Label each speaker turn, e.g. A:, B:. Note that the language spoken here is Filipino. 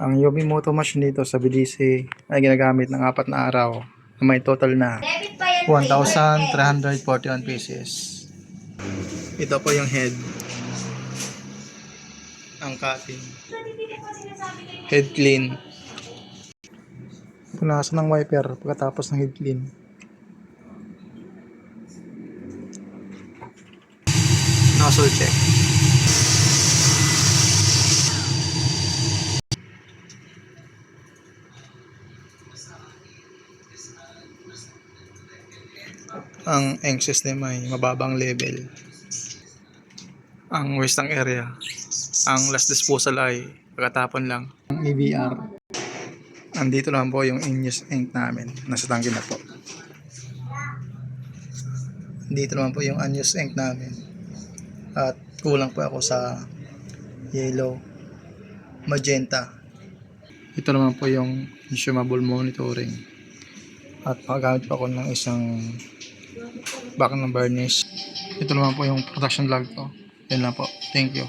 A: Ang Yumimoto machine dito sa BDC ay ginagamit ng 4 na araw na may total na 1,341 pieces. Ito po yung head. Ang cutting. Head clean. Punasan ng wiper pagkatapos ng head clean. Nozzle check. Ang ink system ay mababang level. Ang waste ng area. Ang last disposal ay pagkatapon lang. Ang EVR. Andito lang po yung in-use ink namin. Nasa tangke na po. Dito naman po yung unused ink namin. At kulang po ako sa yellow, magenta. Ito naman po yung consumable monitoring. At paggamit pa ako ng isang back ng varnish. Ito naman po yung production vlog ko. Yan lang po. Thank you.